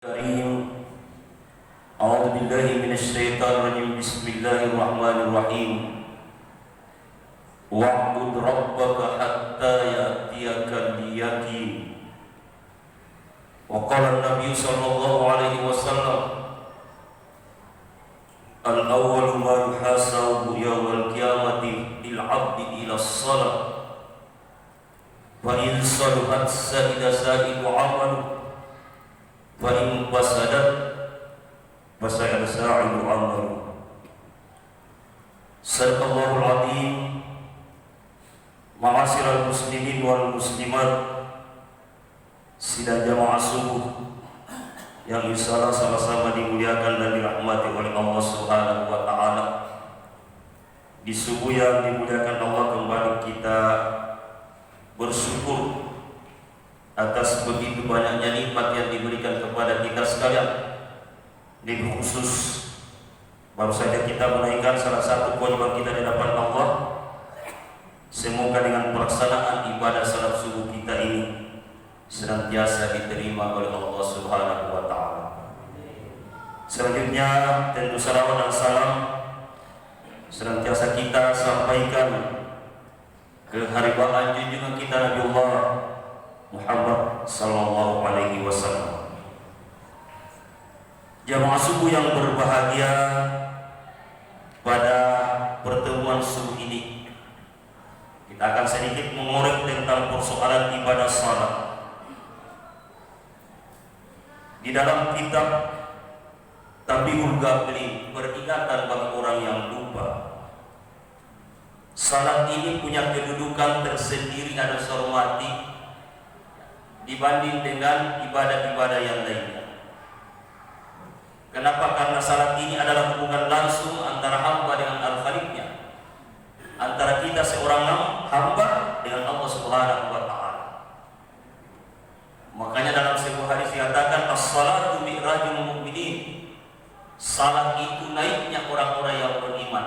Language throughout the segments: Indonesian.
Karim. A'udzu billahi minasyaitonir rajim. Bismillahirrahmanirrahim. Wa'bud rabbaka hatta ya'tiyakal yaqin. Wa qala an-nabiy sallallahu alaihi wasallam, al-awwalu ma yuhasabu yawmal qiyamati lil 'abdi ila as-shalah. Fa in saluhat sa'ida sa'idu 'amalu wa in fasadat fasada sa'idu 'amalu. Sadaqallahul 'azim. Ma'asyiral muslimin wal muslimat, sidang jamaah subuh yang insyaallah sama-sama dimuliakan dan dirahmati oleh Allah Subhanahu wa taala. Di subuh yang dimuliakan Allah, kembali kita bersyukur atas begitu banyaknya nikmat yang diberikan kepada kita sekalian. Lebih khusus, baru saja kita menaikkan salah satu kewajiban kita di hadapan Allah. Semoga dengan pelaksanaan ibadah salat subuh kita ini senantiasa diterima oleh Allah Subhanahu wa taala. Selanjutnya tentu salawat dan salam senantiasa kita sampaikan ke haribaan junjungan kita Nabiullah Muhammad sallallahu alaihi wasallam. Jamaah subuh yang berbahagia, pada pertemuan subuh ini kita akan sedikit mengorek tentang persoalan ibadah salat. Di dalam kitab Tabihul Gafilin, peringatan bagi orang yang lupa, salat ini punya kedudukan tersendiri dan dihormati dibanding dengan ibadah-ibadah yang lainnya. Kenapa? Karena salat ini adalah hubungan langsung antara hamba dengan Al-Khaliqnya, antara kita seorang hamba dengan Allah Subhanahu wa taala. Makanya dalam sebuah hadis dikatakan as-salatu mi'rajul mu'minin. Salat itu naiknya orang-orang yang beriman.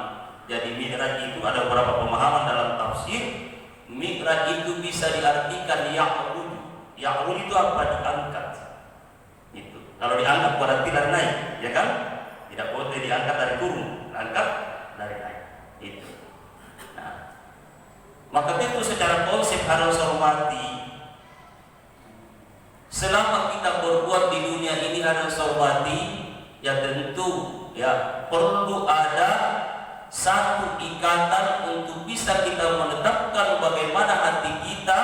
Jadi mi'raj itu ada beberapa pemahaman dalam tafsir. Mi'raj itu bisa diartikan ya'rud. Ya'rud itu apa? Diangkat. Itu. Kalau diangkat berarti dari naik, ya kan? Tidak boleh diangkat dari turun, diangkat dari naik. Itu. Maka itu secara konsep harus hormati. Selama kita berbuat di dunia ini harus hormati, ya tentu ya perlu ada satu ikatan untuk bisa kita menetapkan bagaimana hati kita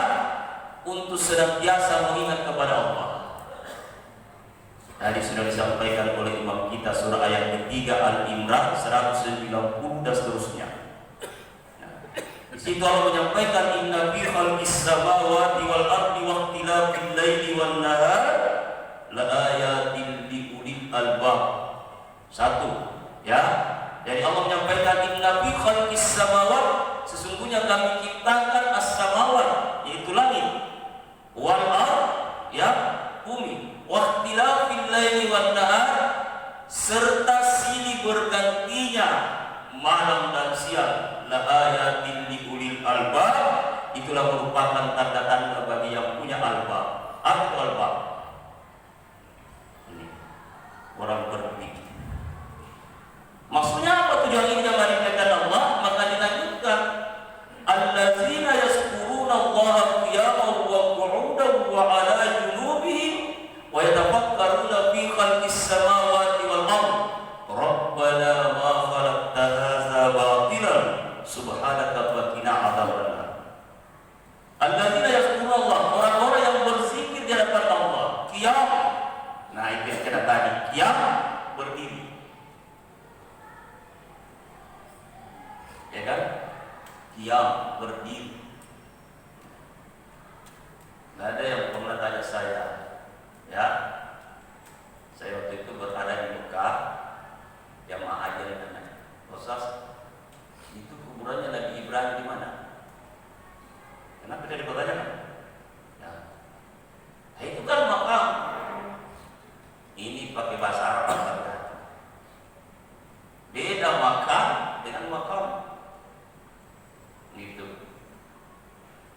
untuk senantiasa mengingat kepada Allah. Tadi sudah disampaikan oleh imam kita surah ayat ketiga Al-Imran 190 dan seterusnya. Itu Allah menyampaikan inna fi khalqis samawati wal ardi wa ikhtilafil laili wan nahar la ayatin li ulil albab. Satu, ya. Jadi Allah menyampaikan inna fi khalqis samawat, sesungguhnya kami ciptakan as-samawat, yaitu langit, wal ard, ya, bumi, wa ikhtilafil laili wan nahar, serta silih bergantinya malam dan siang, la ayatin li ulil albab, itulah merupakan tanda-tanda bagi yang punya albab. Apa albab? Ini orang berpikir. Maksudnya apa tujuan ini menyampaikan Allah? Maka dilanjutkan allazina yazkuruna Allaha qiyaman wa qu'udan wa 'ala junubihim wa yatafakkaruna fi khalqis samawati wal ardh rabbana ma khalaqta hadza batilan subhanaka faqina adzabannar. Alladzina yazkuruna Allah, orang-orang yang berzikir di hadapan Allah, qiyam. Nah, itu yang kita tadi, qiyam, berdiri. Ya kan? Qiyam, berdiri. Nggak ada yang pernah tanya saya, ya. Saya waktu itu berada di Mekah, jamaah haji yang tanya, Ustaz, itu kuburannya Nabi Ibrahim di mana? Kenapa tidak dipertanyakan? Ya. Nah, itu kan makam. Ini pakai bahasa Arab kan? Beda makam dengan makam. Gitu.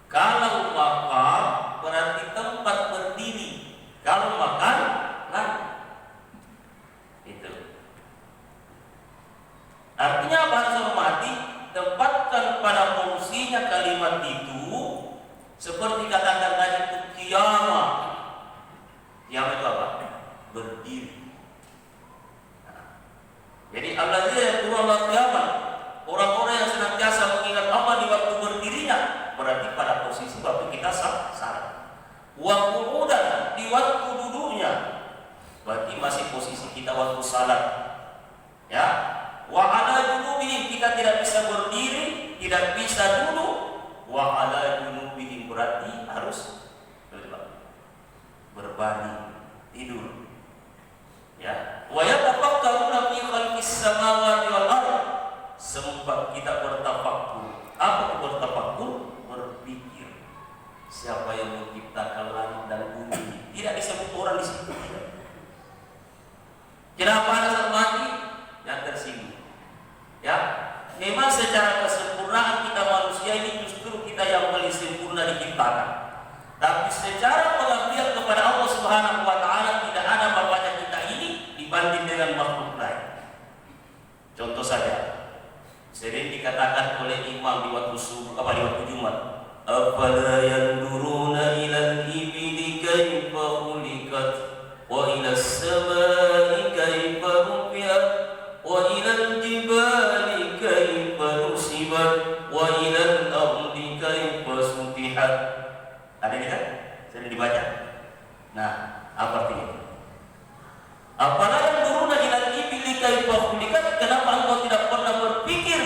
Kalau makam berarti tempat berdiri. Kalau makan, nah berdiri. Jadi alladzina yadhkuruna qiyaman, orang-orang yang senantiasa mengingat Allah di waktu berdirinya, berarti pada posisi waktu kita salat. Wa qu'udan, di waktu duduknya, berarti masih posisi kita waktu salat. Ya. Wa ala junubihim, kita tidak bisa berdiri, tidak bisa duduk. Wa ala junubihim, berarti harus berbaring, tidur. Ya. Wa yatafakkaruna fi khalqis samawati wal ardh, sempat kita bertafakkur. Apa itu bertafakkur? Berpikir. Siapa yang menciptakan langit dan bumi? Tidak disebut orang di situ. Kenapa ada mati? Yang tersinggung. Ya, memang secara kesempurnaan kita manusia ini justru kita yang paling sempurna diciptakan. Tapi secara pengabdian kepada Allah Subhanahu wa taala tidak ada bapaknya kita ini dibanding dengan makhluk lain. Contoh saja, sering dikatakan oleh imam di waktu subuh, di waktu Jumat, afala yanzuruna ilal ibili kaifa khuliqat wa ilas samai kaifa rufi'at wa ilal jibali kaifa nusibat wa ilal ardi kaifa sutihat. Ada ini kan? Sering dibaca. Nah, apa artinya? Apala yanzuruna ilal ibili kaifa khuliqat, kenapa engkau tidak pernah berpikir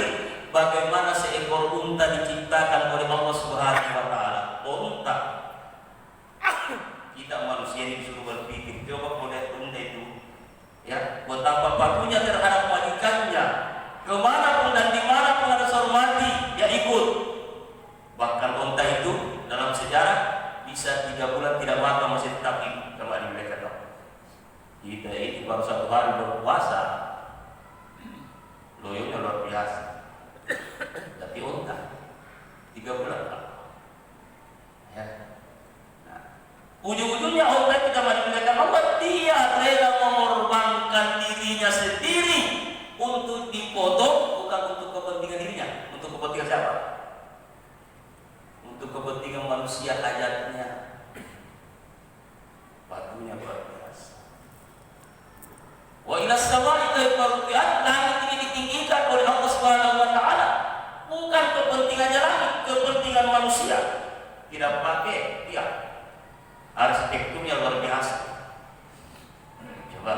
bagaimana seekor unta diciptakan oleh Allah Subhanahu wa taala? Unta. Kita manusia ini disuruh berpikir. Coba kau lihat unta itu, ya, betapa patuhnya terhadap majikannya. Kemana pun dan di mana pun ada seorang mati, dia ikut. Bahkan unta itu dalam sejarah bisa 3 bulan tidak makan, masih tetap hidup. Kembali mereka tahu. Kita ini baru 1 hari berpuasa, loyonya luar biasa. Tapi unta 3 bulan Pak. Ya. Nah, ujung-ujungnya unta kita meninggalkan Allah, dia rela mengorbankan dirinya sendiri untuk dipotong, bukan untuk kepentingan dirinya. Untuk kepentingan siapa? Untuk kepentingan manusia hajatnya. Patuhnya luar biasa. Wa ilas samai kaifa rufi'at, langit ini ditinggikan oleh Allah Subhanahu wa taala. Bukan kepentingannya langit, kepentingan manusia. Tidak pakai tiang. Arsitekturnya luar biasa. Coba.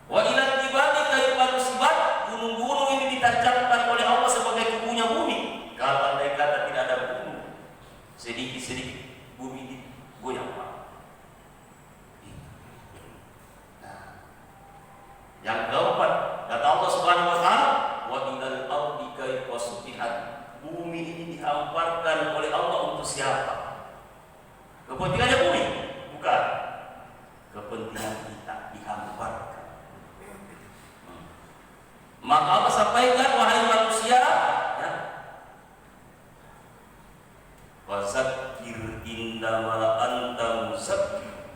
Wa ilal jibali kaifa nusibat, gunung-gunung ini ditancapkan oleh Allah sebagai kubunya bumi. Kalau andai kata tidak ada gunung, sedikit-sedikit bumi digoyang. Yang keempat, kata Allah Subhanahu wa taala, wa ilal ardi kaifa sutihat, bumi ini dihamparkan oleh Allah untuk siapa? Kepentingannya bumi? Bukan. Kepentingan kita dihamparkan. Maka Allah sampaikan, wahai manusia, ya, Fazakir innama anta muzakkir.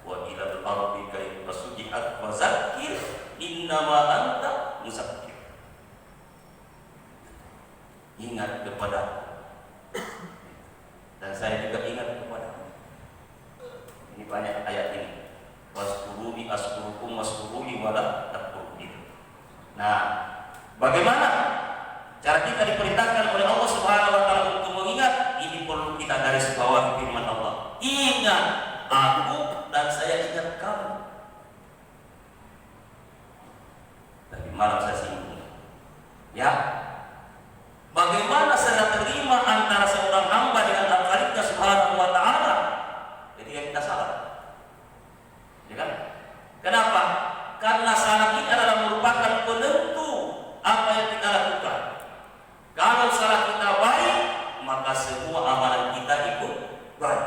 Wa ilal ardi kaifa sujihat fazakir innama anta muzakkir. Ingat kepada, dan saya juga ingat kepada. Ini banyak ayat ini. Waskuruni askurukum waskuruni wala takfurun. Nah, bagaimana cara kita diperintahkan oleh Allah Subhanahu wa taala untuk mengingat? Ini perlu kita garis bawahi firman Allah. Ingat aku dan saya ingat kamu. Tadi malam saya singgung. Ya. Bagaimana saya terima antara seorang hamba dengan Al-Khaliq Subhanahu wa taala ketika kita salah? Ya kan? Kenapa? Karena salah ini adalah merupakan penentu apa yang kita lakukan. Kalau salah kita baik, maka semua amalan kita ikut baik.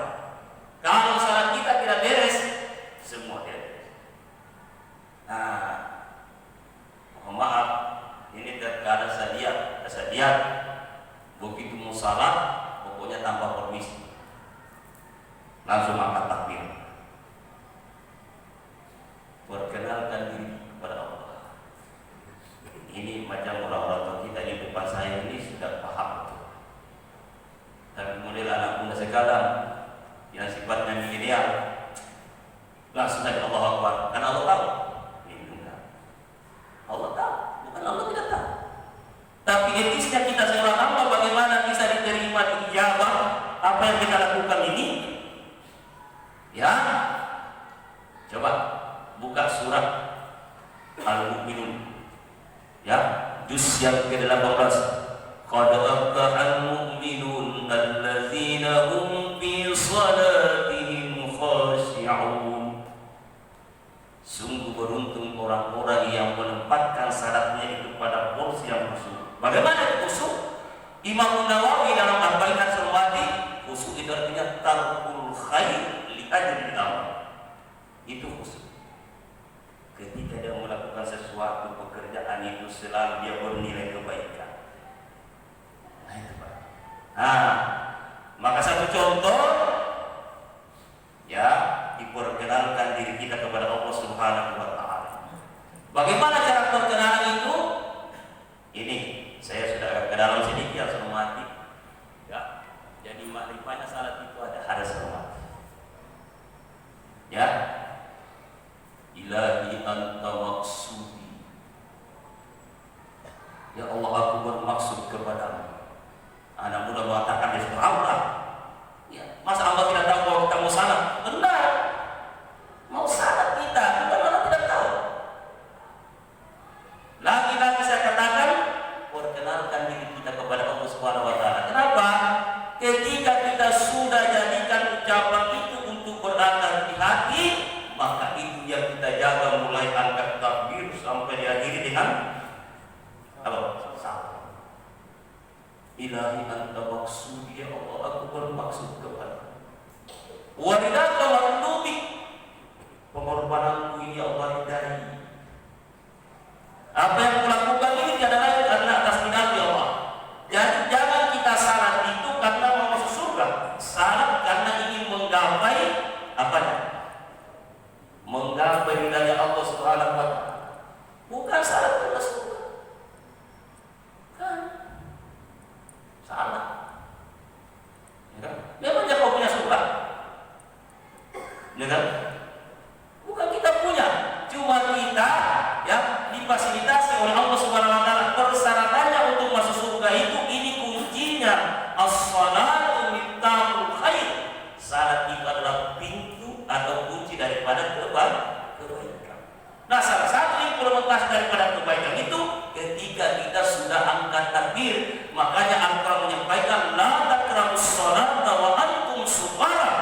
Kalau salah kita tidak beres, semua beres. Nah, mohon maaf, ini terkadang saya nyanyi ideal, langsung saja Allah Akbar, karena Allah tahu. Allah tahu, bukan Allah tidak tahu. Tapi etisnya kita seorang hamba bagaimana bisa diterima ijabah apa yang kita lakukan ini? Ya, coba buka surat Al-Mu'minun, ya, juz yang ke-18. Qad aflahal mu'minun allazina hum fi salatihim khashi'un. Sungguh beruntung orang-orang yang menempatkan salatnya itu pada porsi yang khusyuk. Bagaimana khusyuk? Imam Nawawi dalam Arba'in As-Sawati, khusyuk itu artinya tarkul khair li ajli Allah. Itu khusyuk. Ketika dia melakukan sesuatu pekerjaan itu selalu dia bernilai kebaikan. Nah itu Pak. Maka satu contoh, ya, diperkenalkan diri kita kepada Allah Subhanahu wa Ta'ala. Bagaimana cara perkenalan itu? Ini saya sudah ke dalam sedikit harus mati. Ya, jadi makrifahnya salat itu ada harus hormat. Ya, Ilahi anta maksudi. Ya Allah, aku bermaksud kepadamu. Anak muda mengatakan dia sudah Allah. Ya, masa Allah tidak tahu bahwa kita mau salat? Benar. Mau salat kita, bukan Allah tidak tahu. Lagi-lagi saya katakan, perkenalkan diri kita kepada Allah Subhanahu wa Ta'ala. Kenapa? Ketika kita sudah jadikan ucapan itu untuk berada di hati, maka itu yang kita jaga mulai angkat takbir sampai diakhiri dengan apa? Salam. Ilahi anta maksudi, ya Allah, aku bermaksud kepada. Waridaka maktubi, pengorbananku ini Allah ridai. Apa yang kulakukan ini tiada lain adalah atas minat Allah. Jadi jangan kita salat itu karena mau masuk surga. Salat karena ingin menggapai apanya? Menggapai ridha Allah Subhanahu wa Ta'ala. Bukan salat karena surga. Kan? Salah. Ya kan? Memangnya kau punya surga? Ya kan? Bukan kita punya, cuma kita ya difasilitasi oleh Allah Subhanahu wa Ta'ala. Persyaratannya untuk masuk surga itu ini kuncinya, as-salatu miftahul khair. Salat itu adalah pintu atau kunci daripada kebaikan. Nah, salah satu implementasi daripada kebaikan itu ketika kita sudah angkat takbir. Makanya Al-Quran menyampaikan la taqrabus sholata wa antum sukara.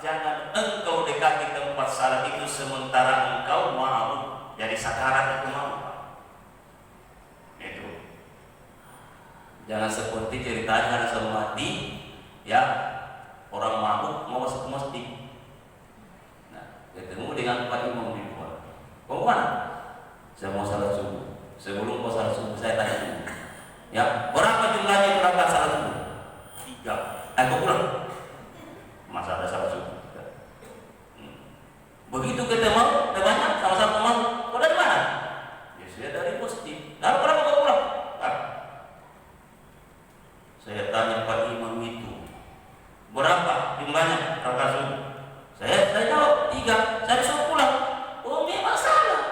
Jangan engkau dekati tempat salat itu sementara engkau mabuk. Jadi sakarat itu mabuk. Itu. Jangan seperti ceritanya Rasul mati, ya, orang mabuk mau masuk ke masjid. Nah, ketemu dengan Pak Imam di luar. Mau mana? Saya mau salat subuh. Sebelum mau salat subuh saya tanya dulu. Ya, berapa jumlahnya berangkat salat subuh? 3. Aku pulang. Masa ada salat subuh? Begitu ketemu, temannya sama-sama mau. Kau dari mana? Ya, saya dari masjid. Lalu berapa kau pulang? Saya tanya Pak Imam itu, berapa jumlahnya rakaat subuh? Saya jawab 3. Saya disuruh pulang. Oh, memang salah.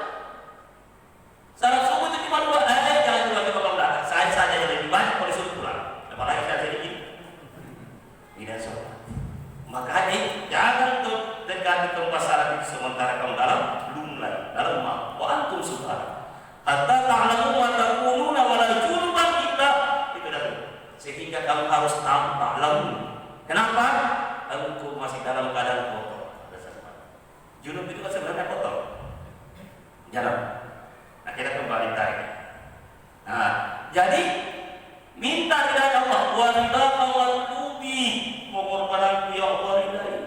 Salat subuh itu cuma 2. Jangan coba-coba kamu datang. Saya saja yang lebih banyak kalau disuruh pulang. Apalagi saya sedikit. Tidak sopan. Makanya jangan dekati tempat salat itu sementara kamu dalam lumlai, dalam mau. Wa antum subhan. Hatta ta'lamu ma taquluna wa la junuban illa. Itu dah. Sehingga kamu harus tahu. Kenapa? Engkau masih dalam keadaan kotor. Junub itu kan sebenarnya kotor. Jangan. Nah, kita kembali tadi. Nah, jadi minta ridha Allah, wa ridha Allah tubi, pengorbananku ya Allah ridai.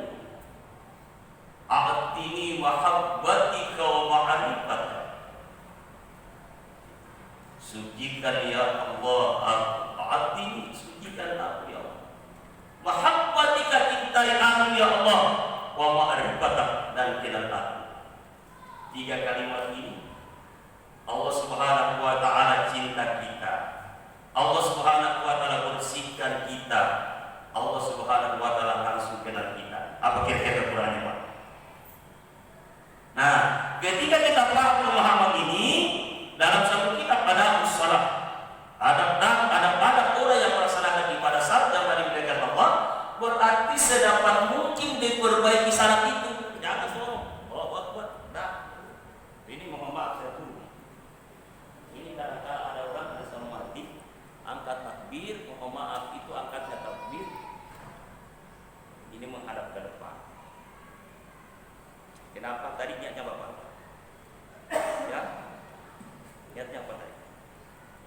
A'tini mahabbatika wa ma'rifatika. Sucikan ya Allah, a'tini, sucikan aku ya Allah. Mahabbatika, cintai aku ya Allah, wa ma'rifatika, dan kenal aku. 3 kalimat ini Allah Subhanahu wa Ta'ala cinta kita. Allah Subhanahu wa Ta'ala bersihkan kita. Allah Subhanahu wa Ta'ala langsung kenal kita. Apa kira-kira ketika kita paham pemahaman ini dalam satu kitab ada salat, ada orang yang melaksanakan ibadah salat yang dimuliakan Allah, berarti sedapat mungkin diperbaiki salat itu. Jangan semua Allahu Akbar. Nah, ini mohon maaf saya dulu. Ini kadang-kadang ada orang ada sama mati angkat takbir, mohon maaf itu angkatnya takbir ini menghadap ke depan. Kenapa? Tadi niatnya Bapak? Ya? Niatnya apa tadi?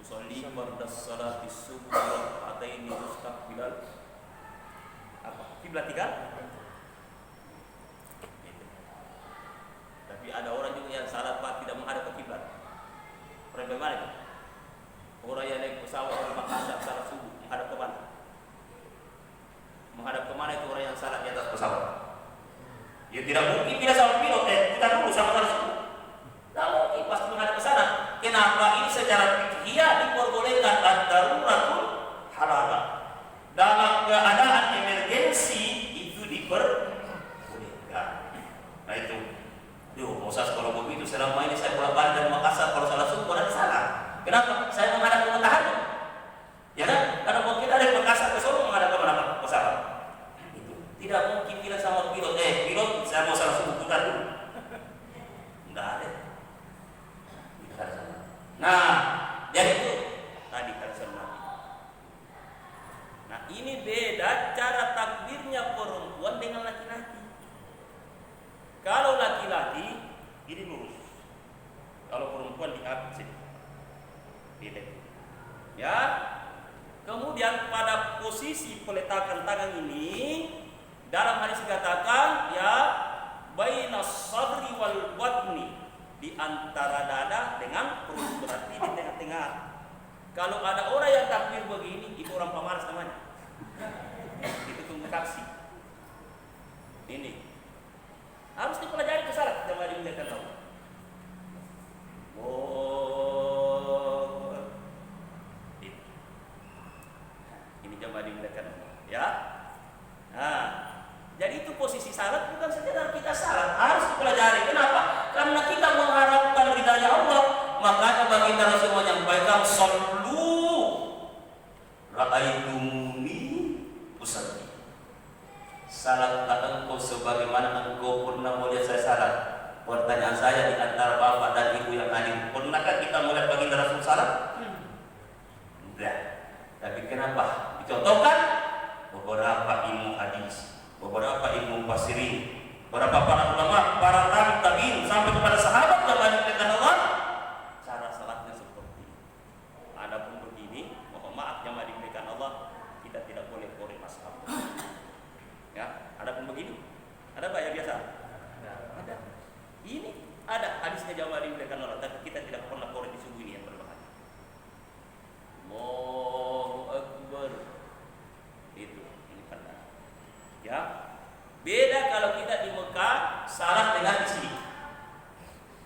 Usolli fardas salati subuh rakaataini mustaqbilal apa? Kiblat 3? Gitu. Tapi ada orang juga yang salat Pak tidak menghadap ke kiblat. Orang bagaimana itu? Orang yang naik pesawat dari Makassar salat subuh menghadap ke mana? Menghadap ke mana itu orang yang salat di atas pesawat? Ya tidak mungkin dia sama pilot, kita dulu sama salat subuh. Tidak mungkin pasti menghadap ke sana. Kenapa? Ini secara fikih diperbolehkan ad-daruratul halalah. Dalam keadaan emergensi itu diperbolehkan. Nah itu. Moses kalau begitu selama ini saya bolak-balik dari Makassar kalau salah subuh ada salah. Kenapa? Saya menghadap ke matahari. Ya kan? Karena kalau kita dari Makassar ke Solo menghadap ke mana? Pesawat. Itu. Tidak mungkin kita sama pilot. Pilot saya mau salah subuh putar dulu. Enggak ada. Nah, jadi itu tadi kalian Nabi. Nah, ini beda cara takbirnya perempuan dengan laki-laki. Kalau laki-laki ini lurus. Kalau perempuan diabsen. Beda. Ya. Kemudian pada posisi peletakan tangan ini dalam hadis dikatakan ya bainas sadri wal batni, di antara dada dengan perut, berarti di tengah-tengah. Kalau ada orang yang takbir begini, itu orang pemalas namanya. Itu tunggu taksi. Ini harus dipelajari ke salat jamaah dimuliakan Allah. Ini jamaah dimuliakan Allah. Ya. Nah, jadi itu posisi salat bukan sekedar kita salat, harus dipelajari. Kenapa? Karena kita mengharapkan ridhanya Allah. Makanya baginda Rasul menyampaikan sallu ra'aitumuni usalli. Salatlah engkau sebagaimana engkau pernah melihat saya salat. Pertanyaan saya di antara bapak dan ibu yang hadir, pernahkah kita melihat baginda Rasul salat? Tidak. Tapi kenapa? Dicontohkan beberapa ilmu hadis, beberapa ilmu fasirin, beberapa para ulama, para tabi'in sampai kepada sahabat yang dimuliakan Allah, cara salatnya seperti ini. Adapun begini, mohon maaf yang dimuliakan Allah, kita tidak boleh korek masalah. Ya, adapun begini, ada banyak biasa. Ada. Ini ada hadisnya jamaah dimuliakan Allah, tapi kita tidak pernah korek di subuh ini yang berbahaya. Allahu Akbar. Itu ini pandang. Ya. Beda kalau kita di Mekah salat dengan di sini.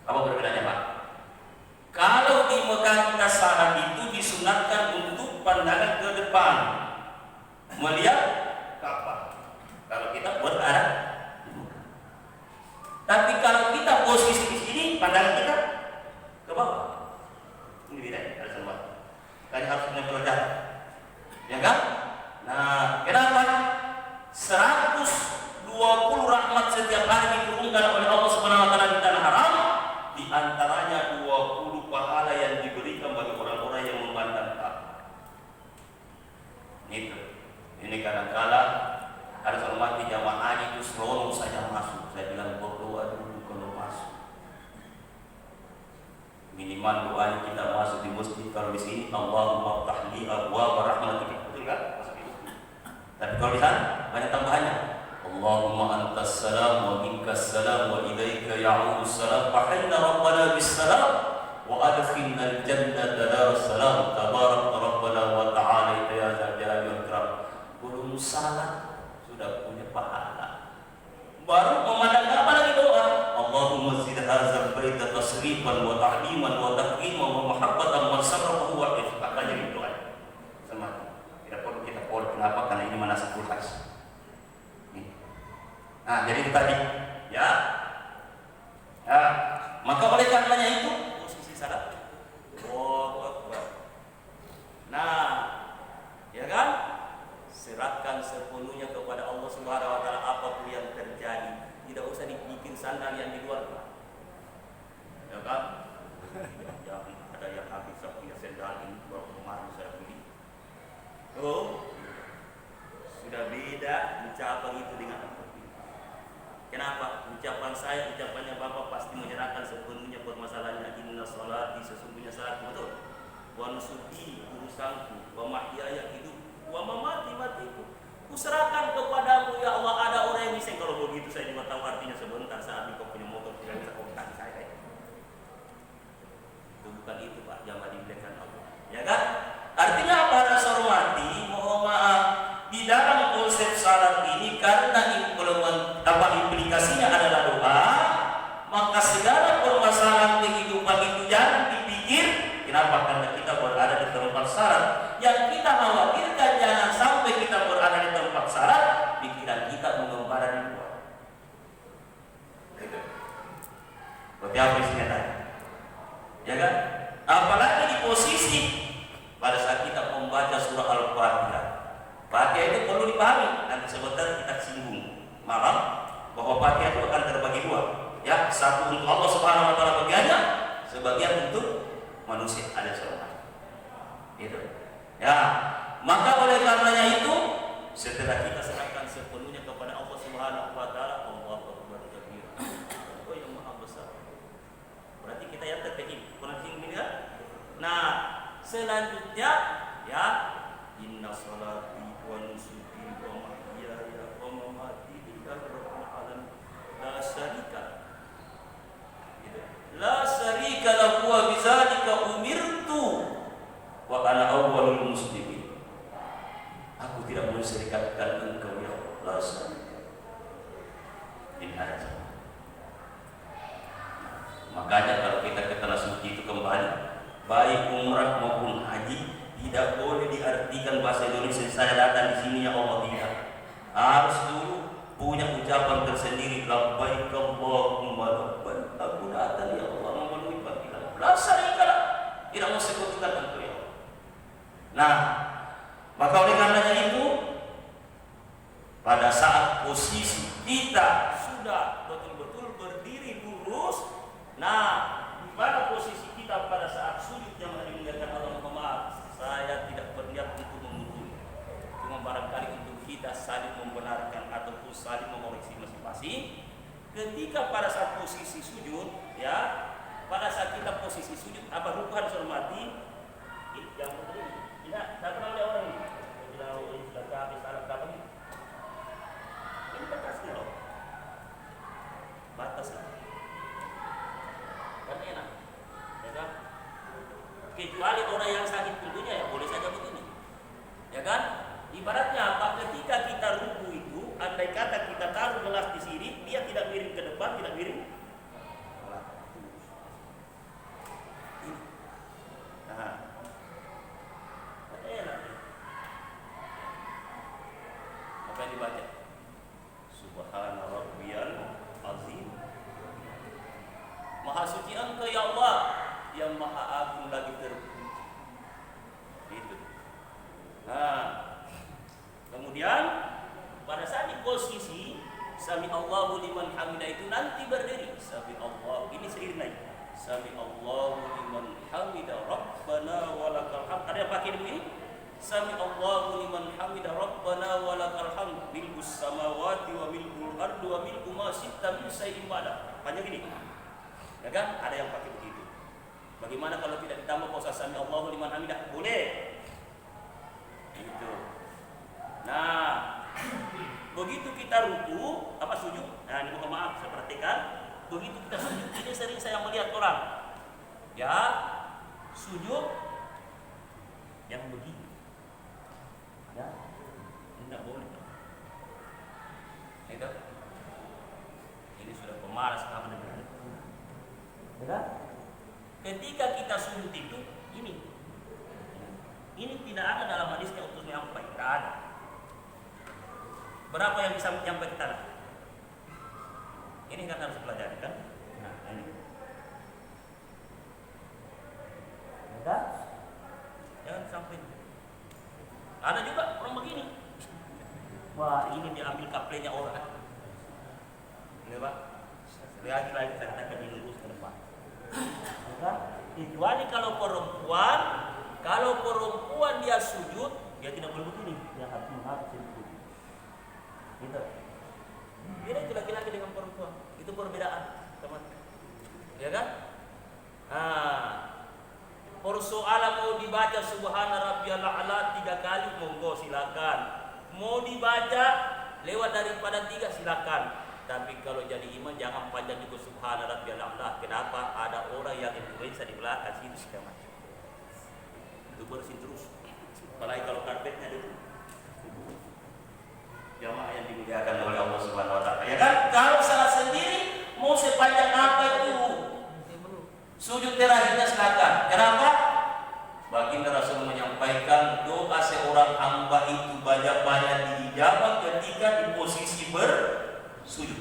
Apa perbedaannya, Pak? Kalau di Mekah kita salat itu disunatkan untuk pandangan ke depan, melihat Ka'bah. Kalau kita buat arah di Mekah. Tapi kalau kita posisi di sini, pandangan kita ke bawah. Ini beda, ada semua. Tadi harus punya pelajaran. Ya kan? Nah, kenapa? 120 rahmat setiap hari diturunkan oleh Allah Subhanahu wa taala di tanah haram, di antaranya 20 pahala yang diberikan bagi orang-orang yang memandang Ka'bah. Ini kadang-kala ada seorang mati jamaah itu seronok saja masuk. Saya bilang berdoa dulu kalau masuk. Minimal doa kita masuk di masjid. Kalau di sini Allahumma ftahli abwaab rahmatika. Betul kan? Tapi kalau di sana banyak tambahannya. Allahumma antas salam wa minkas salam wa ilaika ya'udus salam fa hayna rabbana bis salam wa adkhilna al jannata dar salam tabarak rabbana wa ta'ala ya zal jalali wal ikram. Belum salat sudah punya pahala. Baru memandang apa lagi doa? Allahumma zid hadzal baita tasrifan wa ta'liman wa takriman wa mahabbatan wa sarrafahu wa ifqatan. Jadi doa. Kenapa? Karena ini manasikul hajj. Nah, jadi itu tadi, ya. maka oleh karenanya itu posisi salat. Allahu Akbar. Nah, ya kan? Serahkan sepenuhnya kepada Allah Subhanahu wa taala apapun yang terjadi. Tidak usah dibikin sandal yang di luar. Ya kan? Jangan ada yang habis punya sandal ini baru kemarin saya beli. Oh, sudah beda ucapan itu dengan apa? Kenapa? Ucapan saya, ucapannya Bapak pasti menyerahkan sepenuhnya permasalahannya. Inna sholati, sesungguhnya salat, betul. Wa nusuki, urusanku, wa mahyaya, hidup, wa mamati, matiku. Kuserahkan kepadamu ya Allah. Ada orang yang bisa, kalau begitu saya juga tahu artinya sebentar saat ini kau punya motor tidak bisa kau tanya saya. Itu bukan itu Pak, jangan dibiarkan Allah. Ya kan? Artinya apa? Rasa hormati, mohon maaf. Di dalam konsep salat ini karena implikasinya adalah doa, maka segala permasalahan kehidupan itu jangan dipikir. Kenapa? Karena kita berada di tempat salat. Yang kita khawatirkan jangan sampai kita berada di tempat salat, pikiran kita mengembara di luar. Berarti apa isinya tadi? Ya kan? Apalagi di posisi pada saat kita membaca surah Al-Fatihah. Fatihah itu perlu dipahami. Nanti sebentar kita singgung malam bahwa Fatihah itu akan terbagi dua. Ya, satu untuk Allah Subhanahu wa taala bagiannya, sebagian untuk manusia ada seorang. Gitu. Ya, maka oleh karenanya itu setelah kita serahkan sepenuhnya kepada Allah Subhanahu wa taala, Allahu Akbar kabir. Oh yang Maha Besar. Berarti kita yang terkejut. Pernah singgung ini kan? Nah, selanjutnya ya, inna sholati wa nusuki wa mahyaya wa mamati lillahi rabbil alamin la syarika la syarika lahu wa bidzalika umirtu wa ana awwalul muslimin. Aku tidak mau serikatkan engkau ya Allah. Ini ada. Makanya kalau kita ke tanah suci itu kembali, baik umrah maupun haji, tidak boleh diartikan bahasa Indonesia saya datang di sini ya Allah, tidak. Harus dulu punya ucapan tersendiri, labbaik Allahumma labbaik. Aku datang ya Allah memenuhi panggilan. La syarikalah, tidak mau sekutukan engkau ya Allah. Nah, maka oleh karenanya itu pada saat posisi kita sudah betul-betul berdiri lurus, nah di mana posisi kita pada saat sujud yang dimuliakan Allah, maaf, saya tidak berniat untuk mengutul, cuma barangkali untuk kita saling membenarkan ataupun saling mengoreksi masing-masing. Ketika pada saat posisi sujud, ya, pada saat kita posisi sujud, apa rukun hormati? Yang penting, tidak kenal oleh orang ini. Kalau sudah kami salah kami, ini batasnya loh, batasnya. Kan enak, ya kan? Kecuali orang yang sakit tentunya ya boleh saja begini, ya kan? Ibaratnya apa? Ketika kita ruku itu, andai kata kita taruh gelas di sini, dia tidak miring ke depan, tidak miring. Nah, enak. Apa yang dibaca? Subhana rabbiyal azim. Maha suci Engkau ya Allah, yang maha agung lagi terpuji. Itu. Nah, kemudian pada saat di posisi Sami Allahu liman hamidah itu nanti berdiri. Sami Allah, ini seiring lagi. Sami Allahu liman hamidah Rabbana walakal hamd. Ada yang pakai begini? Sami Allahu liman hamidah Rabbana walakal hamd. Milkus samawati wa milkul ardi wa milku ma syi'ta min syai'in ba'da. Panjang gini. Ya kan? Ada yang pakai begitu. Bagaimana kalau tidak ditambah posisi Sami Allahu liman hamidah? Boleh. Itu. Nah, begitu kita ruku, apa sujud? Nah, ini mohon maaf, saya perhatikan. Begitu kita sujud, ini sering saya melihat orang, ya, sujud yang begini. Ya, tidak boleh. Itu. Ini sudah pemalas kamu dengar. Ya? Ketika kita sujud itu, ini tidak ada dalam hadisnya untuk menyampaikan. Berapa yang bisa menyampaikan? Ini kan harus pelajari kan? Nah, ini. kan? Jangan sampai. Ada juga orang begini. Wah, ini diambil kaplenya orang. Ini Pak. Lagi saya katakan dilurus ke depan. Kan? Kecuali kalau perempuan dia sujud, dia tidak boleh begini. Dia harus menghadap sujud. Gitu. Beda itu laki-laki dengan perempuan. Itu perbedaan, teman. Ya kan? Persoalan mau dibaca Subhana Rabbiyal A'la 3 kali, monggo silakan. Mau dibaca lewat daripada 3 silakan. Tapi kalau jadi imam jangan panjang juga Subhana Rabbiyal A'la. Kenapa? Ada orang yang influenza di belakang situ segala macam. Itu bersin terus. Apalagi kalau karpetnya itu. Jamaah yang dimuliakan oleh Allah Subhanahu wa taala. Ya kan? Kalau salah sendiri mau sepanjang apa itu? Sujud terakhirnya silakan. Kenapa? Baginda Rasul menyampaikan doa seorang hamba itu banyak-banyak diijabah ketika di posisi bersujud.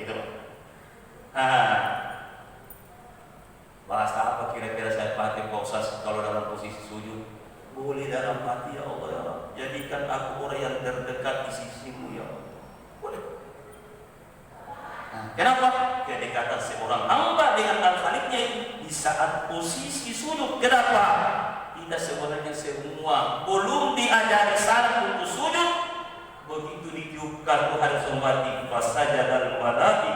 Itu. Bahasa apa kira-kira saya pakai posas kalau dalam posisi sujud? Boleh dalam hati, ya Allah, ya Allah, jadikan aku orang yang terdekat di sisimu, ya Allah. Boleh. Kenapa? Kedekatan seorang hamba dengan Al-Khaliqnya di saat posisi sujud. Kenapa? Tidak sebenarnya semua belum diajari salat untuk sujud. Begitu ditiupkan Tuhan sembati fasajadal malaikatu